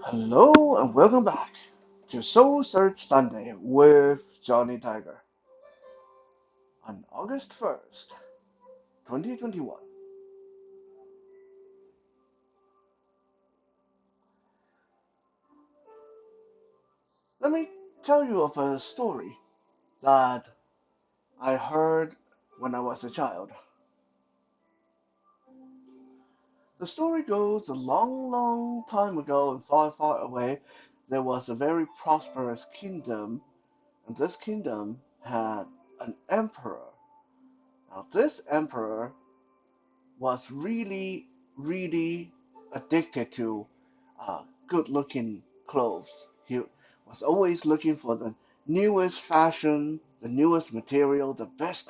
Hello and welcome back to Soul Search Sunday with Johnny Tiger on August 1st, 2021. Let me tell you of a story that I heard when I was a child. The story goes a long, long time ago and far, far away, there was a very prosperous kingdom, and this kingdom had an emperor. Now, this emperor was really, really addicted to good looking clothes. He was always looking for the newest fashion, the newest material, the best,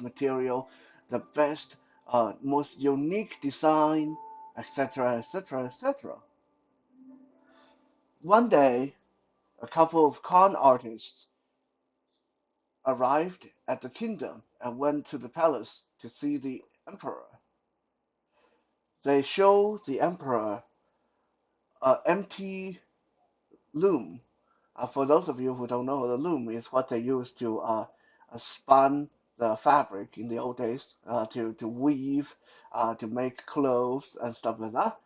most unique design, etc., etc., etc. One day, a couple of con artists arrived at the kingdom and went to the palace to see the emperor. They showed the emperor an empty loom. For those of you who don't know, the loom is what they used to spun the fabric in the old days to weave, to make clothes and stuff like that.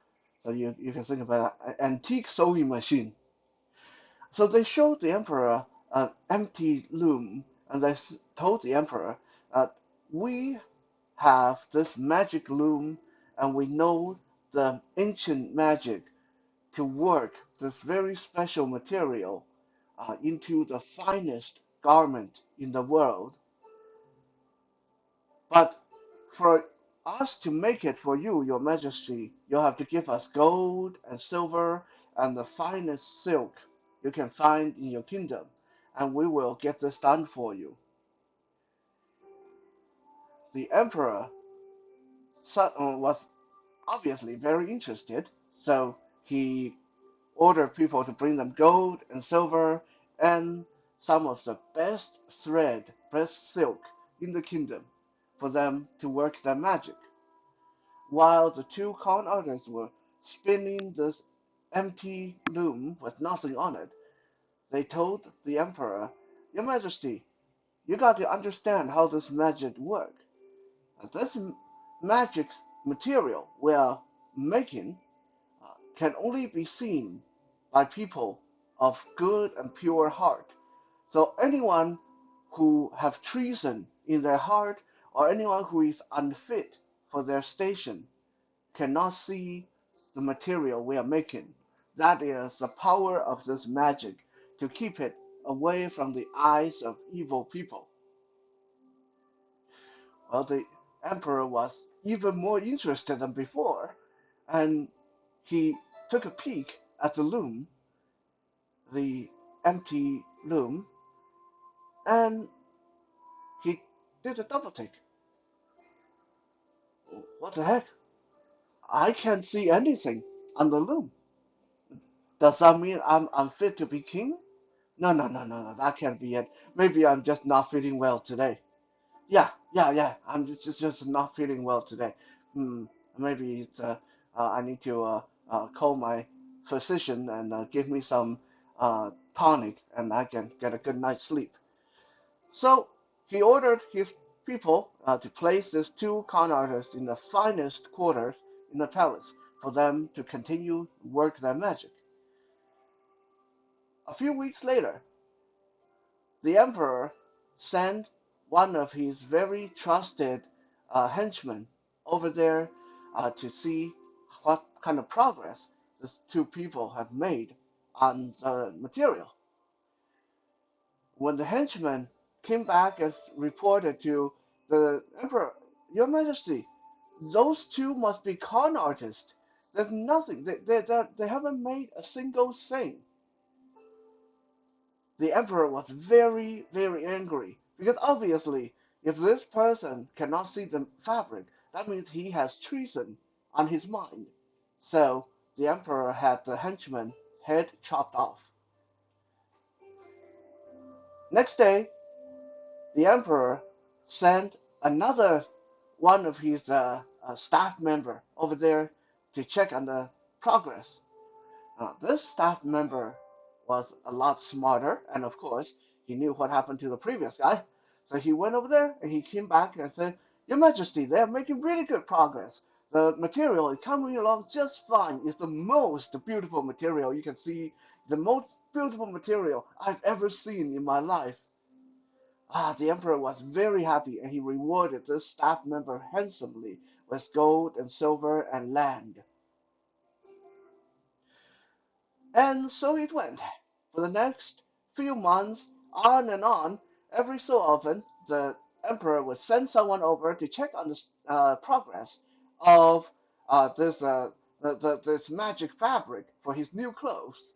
So you can think about an antique sewing machine. So they showed the emperor an empty loom, and they told the emperor that we have this magic loom, and we know the ancient magic to work this very special material into the finest garment in the world. But for us to make it for you, your majesty, you have to give us gold and silver and the finest silk you can find in your kingdom, and we will get this done for you. The emperor was obviously very interested, so he ordered people to bring them gold and silver and some of the best thread, best silk in the kingdom for them to work their magic. While the two con artists were spinning this empty loom with nothing on it, they told the emperor, Your Majesty, you got to understand how this magic works. This magic material we are making can only be seen by people of good and pure heart. So anyone who have treason in their heart or anyone who is unfit for their station cannot see the material we are making. That is the power of this magic to keep it away from the eyes of evil people. Well, the emperor was even more interested than before, and he took a peek at the loom, the empty loom, and he did a double take. What the heck? I can't see anything on the loom. Does that mean I'm unfit to be king? No, no, no, no, no, that can't be it. Maybe I'm just not feeling well today. Yeah. I'm just not feeling well today. Hmm, maybe I need to call my physician and give me some tonic, and I can get a good night's sleep. So he ordered his people to place these two con artists in the finest quarters in the palace for them to continue work their magic. A few weeks later, the emperor sent one of his very trusted henchmen over there to see what kind of progress these two people have made on the material. When the henchman came back and reported to the emperor, Your Majesty, those two must be con artists. There's nothing. They haven't made a single thing. The emperor was very, very angry because obviously, if this person cannot see the fabric, that means he has treason on his mind. So the emperor had the henchman head chopped off. Next day, the emperor sent another one of his staff member over there to check on the progress. This staff member was a lot smarter, and of course, he knew what happened to the previous guy. So he went over there and he came back and said, Your Majesty, they're making really good progress. The material is coming along just fine. It's the most beautiful material you can see, the most beautiful material I've ever seen in my life. The emperor was very happy and he rewarded this staff member handsomely with gold and silver and land. And so it went. For the next few months, on and on, every so often, the emperor would send someone over to check on the progress of this this magic fabric for his new clothes.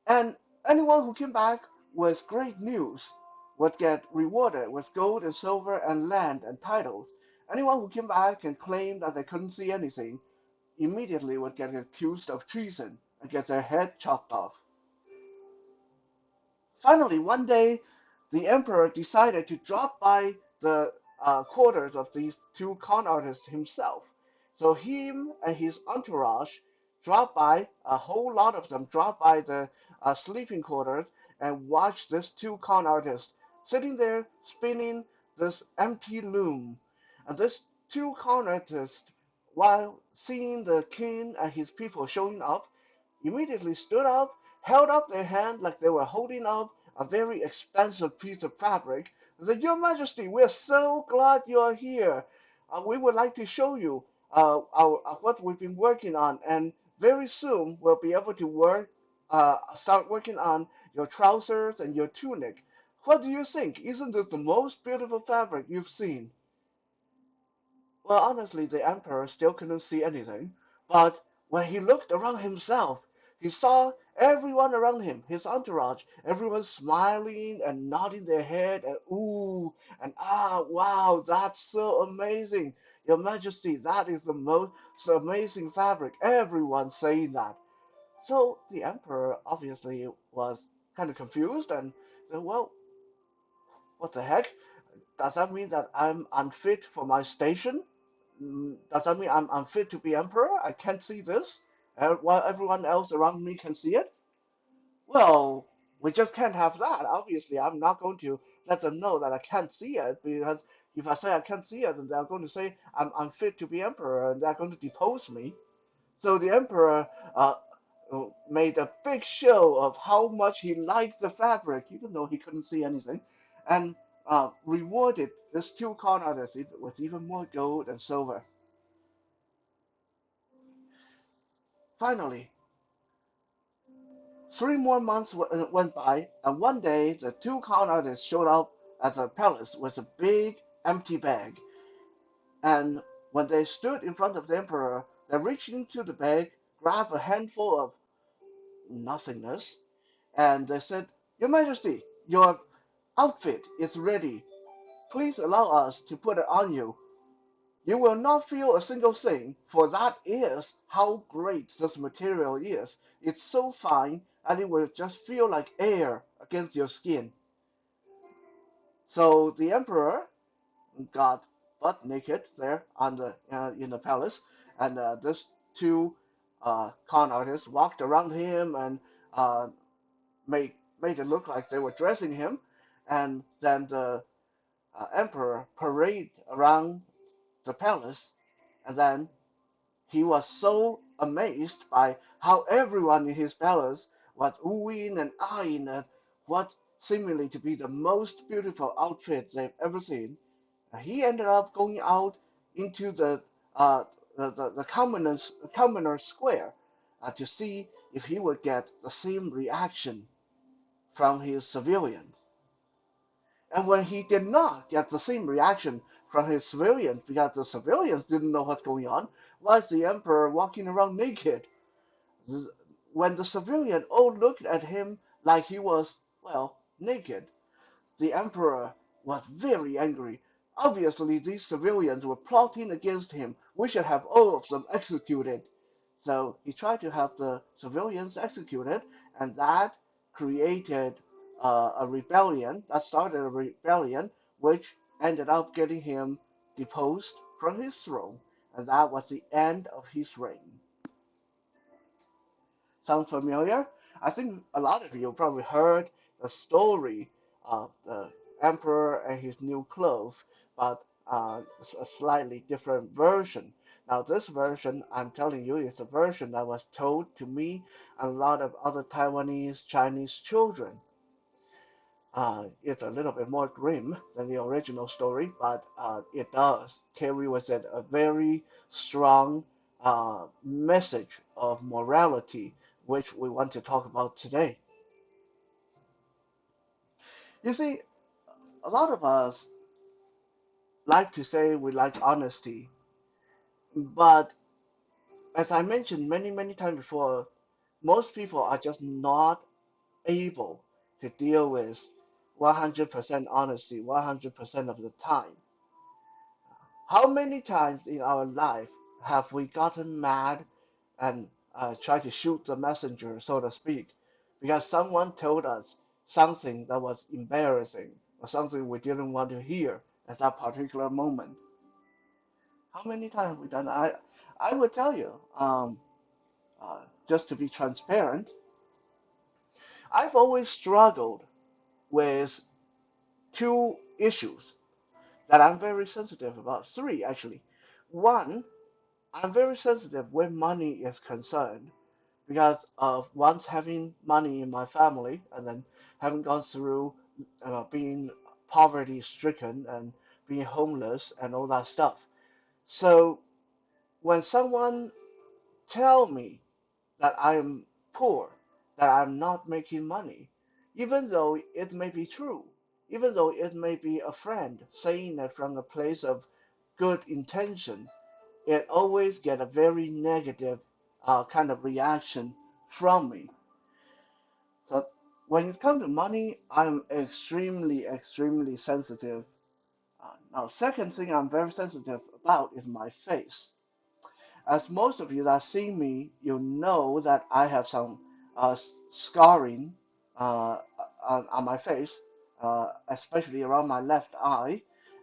And anyone who came back with great news would get rewarded with gold and silver and land and titles. Anyone who came back and claimed that they couldn't see anything immediately would get accused of treason and get their head chopped off. Finally, one day, the emperor decided to drop by the quarters of these two con artists himself. So him and his entourage dropped by, a whole lot of them dropped by the sleeping quarters and watched these two con artists sitting there spinning this empty loom. And these two con artists, while seeing the king and his people showing up, immediately stood up, held up their hand like they were holding up a very expensive piece of fabric, and said, Your Majesty, we're so glad you're here. We would like to show you what we've been working on, and very soon we'll be able to start working on your trousers and your tunic. What do you think? Isn't this the most beautiful fabric you've seen? Well, honestly, the emperor still couldn't see anything, but when he looked around himself, he saw everyone around him, his entourage, everyone smiling and nodding their head and ooh and ah, wow, that's so amazing. Your Majesty, that is the most amazing fabric. Everyone saying that. So the emperor obviously was kind of confused and said, well, what the heck? Does that mean that I'm unfit for my station? Does that mean I'm unfit to be emperor? I can't see this, while everyone else around me can see it? Well, we just can't have that. Obviously, I'm not going to let them know that I can't see it because if I say I can't see it, then they're going to say I'm unfit to be emperor and they're going to depose me. So the emperor made a big show of how much he liked the fabric, even though he couldn't see anything, and rewarded these two con artists with even more gold and silver. Finally, 3 more months went by, and one day the two con artists showed up at the palace with a big empty bag. And when they stood in front of the emperor, they reached into the bag, grabbed a handful of nothingness, and they said, Your Majesty, your outfit is ready. Please allow us to put it on you. You will not feel a single thing, for that is how great this material is. It's so fine, and it will just feel like air against your skin. So the emperor got butt naked there in the palace, and these two con artists walked around him and uh, made it look like they were dressing him, and then the emperor paraded around the palace, and then he was so amazed by how everyone in his palace was oohing and eyeing at what seemingly to be the most beautiful outfit they've ever seen. He ended up going out into uh, the commoner's square to see if he would get the same reaction from his civilians. And when he did not get the same reaction from his civilians, because the civilians didn't know what's going on, why is the emperor walking around naked? When the civilian all looked at him like he was, well, naked, the emperor was very angry. Obviously, these civilians were plotting against him. We should have all of them executed. So he tried to have the civilians executed, and that created a rebellion. That started a rebellion, which ended up getting him deposed from his throne, and that was the end of his reign. Sound familiar? I think a lot of you probably heard the story of the emperor and his new clothes, but a slightly different version. Now, this version, I'm telling you, is a version that was told to me and a lot of other Taiwanese Chinese children. It's a little bit more grim than the original story, but it does carry with it a very strong message of morality, which we want to talk about today. You see, a lot of us like to say we like honesty, but as I mentioned many, many times before, most people are just not able to deal with 100% honesty 100% of the time. How many times in our life have we gotten mad and tried to shoot the messenger, so to speak, because someone told us something that was embarrassing or something we didn't want to hear at that particular moment? How many times have we done that? I would tell you, just to be transparent, I've always struggled with two issues that I'm very sensitive about. Three, actually. One, I'm very sensitive when money is concerned because of once having money in my family and then having gone through being poverty stricken and being homeless and all that stuff. So when someone tell me that I am poor, that I'm not making money, even though it may be true, even though it may be a friend saying it from a place of good intention, it always get a very negative kind of reaction from me. So when it comes to money, I'm extremely, extremely sensitive. Now, second thing I'm very sensitive about is my face. As most of you that see me, you know that I have some scarring uh, on my face, especially around my left eye,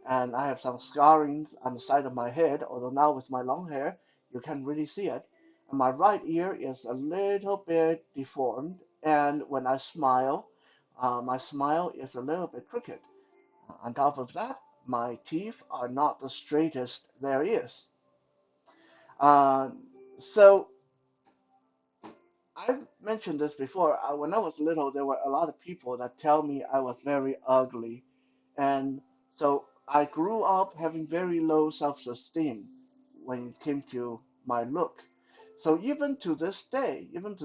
and I have some scarring on the side of my head. Although now with my long hair, you can't really see it. And my right ear is a little bit deformed, and when I smile, my smile is a little bit crooked. On top of that, my teeth are not the straightest there is. Uh, so I've mentioned this before. When I was little, there were a lot of people that tell me I was very ugly, and so I grew up having very low self-esteem when it came to my look. So even to this day, even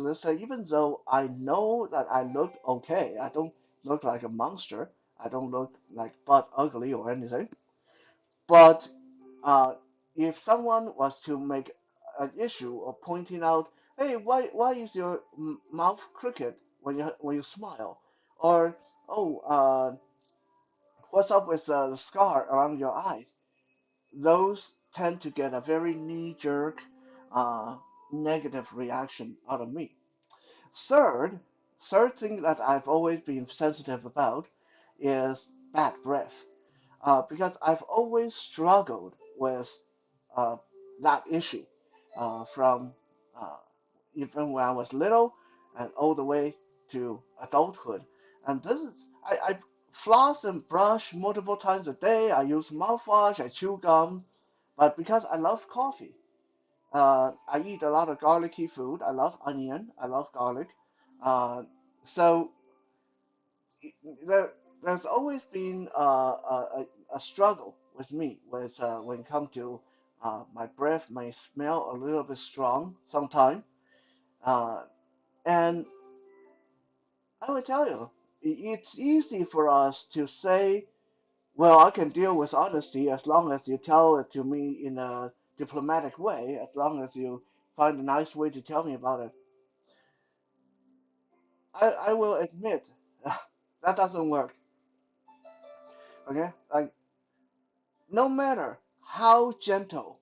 though I know that I look okay, I don't look like a monster, I don't look like butt ugly or anything. But uh, if someone was to make an issue of pointing out, hey, why is your mouth crooked when you smile, or oh, what's up with the scar around your eyes? Those tend to get a very knee-jerk, uh, negative reaction out of me. Third, third thing that I've always been sensitive about is bad breath because I've always struggled with uh, that issue from uh, even when I was little and all the way to adulthood. And this is, I floss and brush multiple times a day. I use mouthwash, I chew gum, but because I love coffee, I eat a lot of garlicky food. I love onion, I love garlic. Uh, so there, there's always been a struggle with me with when it comes to my breath may smell a little bit strong sometimes. Uh, and I will tell you, it's easy for us to say, well, I can deal with honesty as long as you tell it to me in a diplomatic way, as long as you find a nice way to tell me about it. I will admit that doesn't work. Okay? Like, no matter how gentle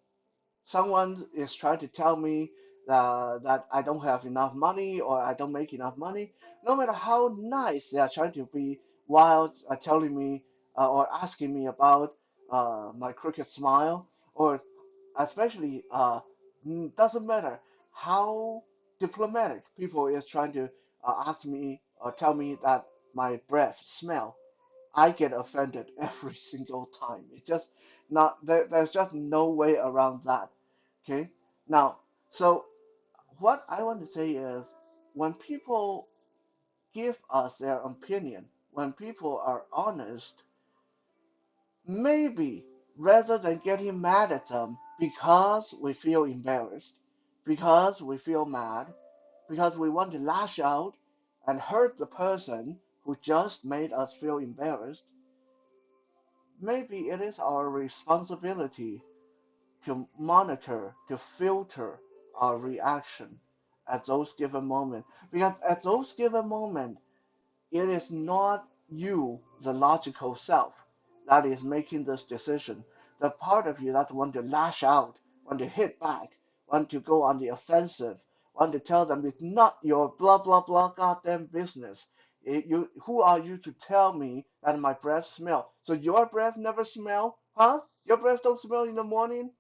someone is trying to tell me that I don't have enough money or I don't make enough money, no matter how nice they are trying to be while telling me or asking me about my crooked smile, or especially doesn't matter how. diplomatic people is trying to ask me or tell me that my breath smell, I get offended every single time. It's just not there's just no way around that. Okay? Now, so what I want to say is when people give us their opinion, when people are honest, maybe rather than getting mad at them because we feel embarrassed, because we feel mad, because we want to lash out and hurt the person who just made us feel embarrassed, maybe it is our responsibility to monitor, to filter our reaction at those given moments. Because at those given moments, it is not you, the logical self, that is making this decision. The part of you that want to lash out, want to hit back, want to go on the offensive, want to tell them it's not your blah blah blah goddamn business. Who are you to tell me that my breath smell? So your breath never smell, huh? Your breath don't smell in the morning?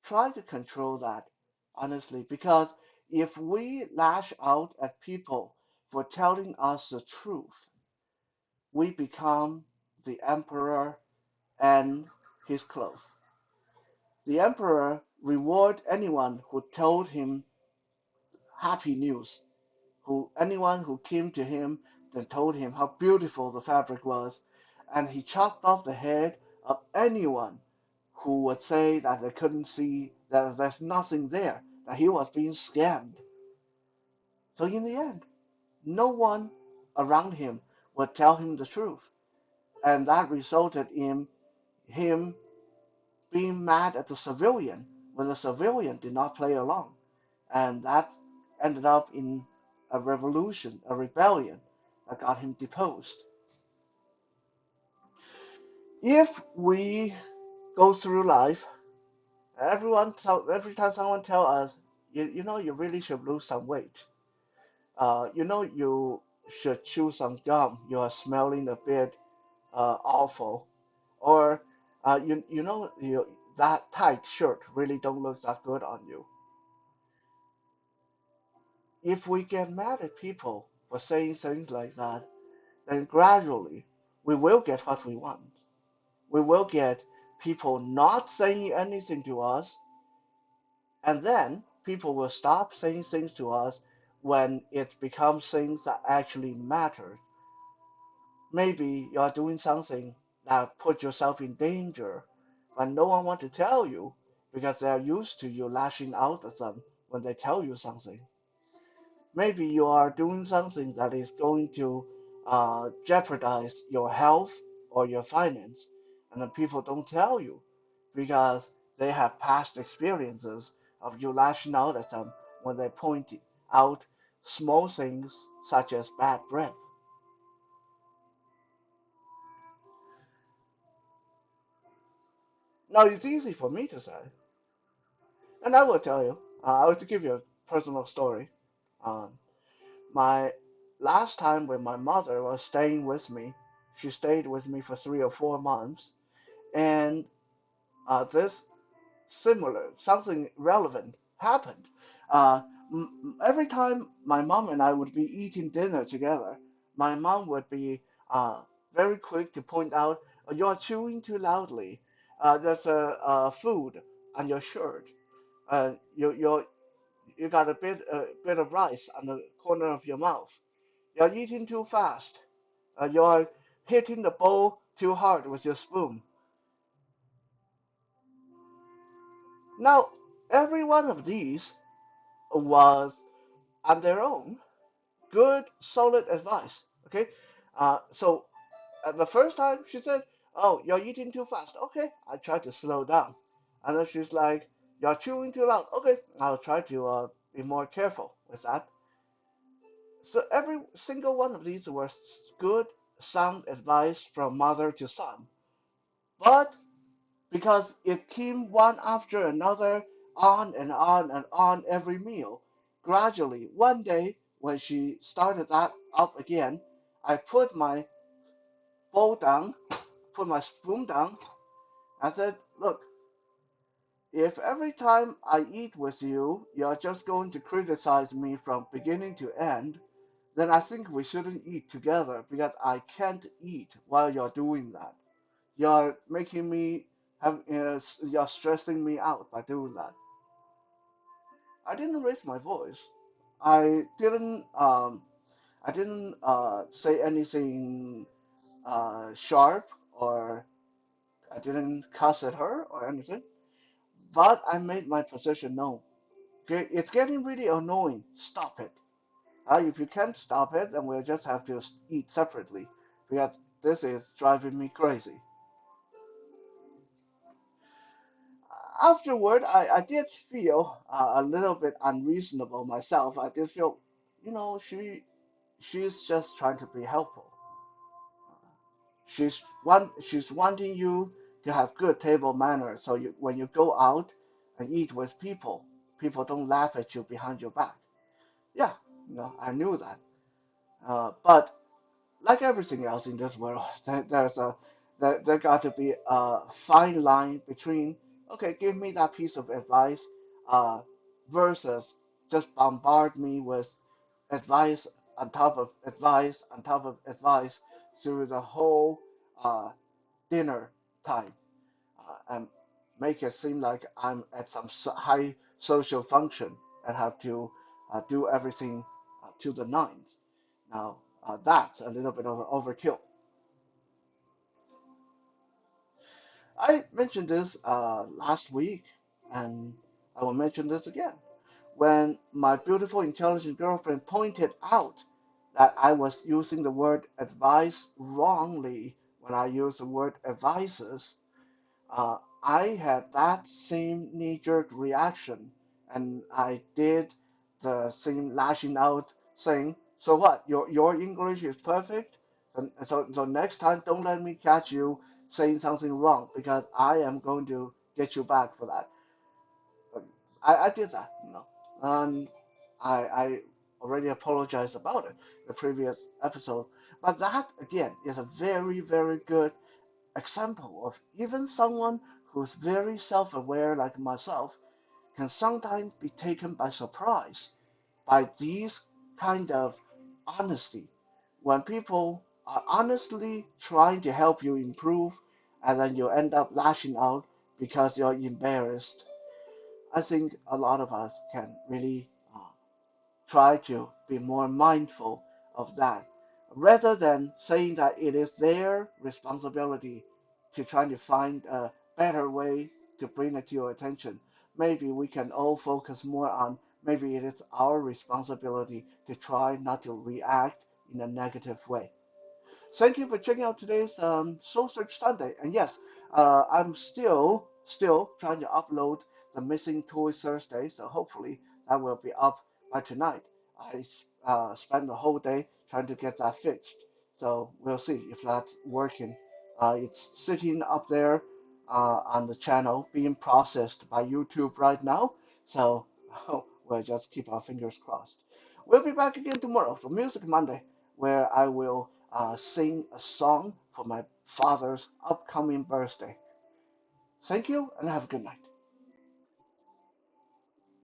Try to control that, honestly, because if we lash out at people for telling us the truth, we become the emperor and his clothes. The emperor reward anyone who told him happy news, who anyone who came to him and told him how beautiful the fabric was, and he chopped off the head of anyone who would say that they couldn't see that there's nothing there, that he was being scammed. So in the end, no one around him would tell him the truth, and that resulted in him being mad at the civilian when the civilian did not play along, and that ended up in a revolution, a rebellion that got him deposed. If we go through life, every time someone tell us, you know, you really should lose some weight. You know, you should chew some gum. You are smelling a bit awful. Or you know, that tight shirt really don't look that good on you. If we get mad at people for saying things like that, then gradually we will get what we want. We will get people not saying anything to us, and then people will stop saying things to us when it becomes things that actually matter. Maybe you're doing something that put yourself in danger, but no one wants to tell you because they're used to you lashing out at them when they tell you something. Maybe you are doing something that is going to jeopardize your health or your finance, and then people don't tell you because they have past experiences of you lashing out at them when they point out small things such as bad breath. Now, it's easy for me to say, and I will tell you, I will give you a personal story. Um, my last time when my mother was staying with me, she stayed with me for 3 or 4 months, and this similar, something relevant happened. Uh, every time my mom and I would be eating dinner together, my mom would be very quick to point out, "You're chewing too loudly. There's a food on your shirt. You you got a bit of rice on the corner of your mouth. You're eating too fast. You're hitting the bowl too hard with your spoon." Now, every one of these was on their own good, solid advice. Okay, so the first time she said, "Oh, you're eating too fast." Okay, I tried to slow down, and then she's like, "You're chewing too loud." Okay, I'll try to be more careful with that. So every single one of these was good, sound advice from mother to son. But because it came one after another, on and on and on every meal, gradually, one day, when she started that up again, I put my bowl down, put my spoon down, and said, "Look, If every time I eat with you, you're just going to criticize me from beginning to end, then I think we shouldn't eat together because I can't eat while you're doing that. You're making me you're stressing me out by doing that. I didn't raise my voice. I didn't say anything sharp, or I didn't cuss at her or anything. But I made my position known. Okay, it's getting really annoying. Stop it. If you can't stop it, then we'll just have to eat separately because this is driving me crazy. Afterward, I did feel a little bit unreasonable myself. I did feel, she's just trying to be helpful. She's wanting you to have good table manners, so when you go out and eat with people, people don't laugh at you behind your back. Yeah, I knew that. But like everything else in this world, there got to be a fine line between, okay, give me that piece of advice, uh, versus just bombard me with advice on top of advice on top of advice through the whole uh, dinner time, and make it seem like I'm at some high social function and have to do everything to the nines. Now, that's a little bit of an overkill. I mentioned this last week, and I will mention this again. When my beautiful, intelligent girlfriend pointed out that I was using the word advice wrongly when I used the word advices, I had that same knee-jerk reaction, and I did the same lashing out, saying, "So what? Your English is perfect, and so next time don't let me catch you saying something wrong because I am going to get you back for that." I did that, and I already apologized about it the previous episode. But that again is a very very good example of even someone who's very self-aware like myself can sometimes be taken by surprise by these kind of honesty. When people are honestly trying to help you improve and then you end up lashing out because you're embarrassed, I think a lot of us can really try to be more mindful of that rather than saying that it is their responsibility to try to find a better way to bring it to your attention. Maybe we can all focus more on maybe it is our responsibility to try not to react in a negative way. Thank you for checking out today's Soul Search Sunday. And yes, I'm still trying to upload the Missing Toys Thursday, so hopefully that will be up by tonight. I spent the whole day trying to get that fixed, so we'll see if that's working. It's sitting up there on the channel being processed by YouTube right now, so we'll just keep our fingers crossed. We'll be back again tomorrow for Music Monday, where I will sing a song for my father's upcoming birthday. Thank you and have a good night.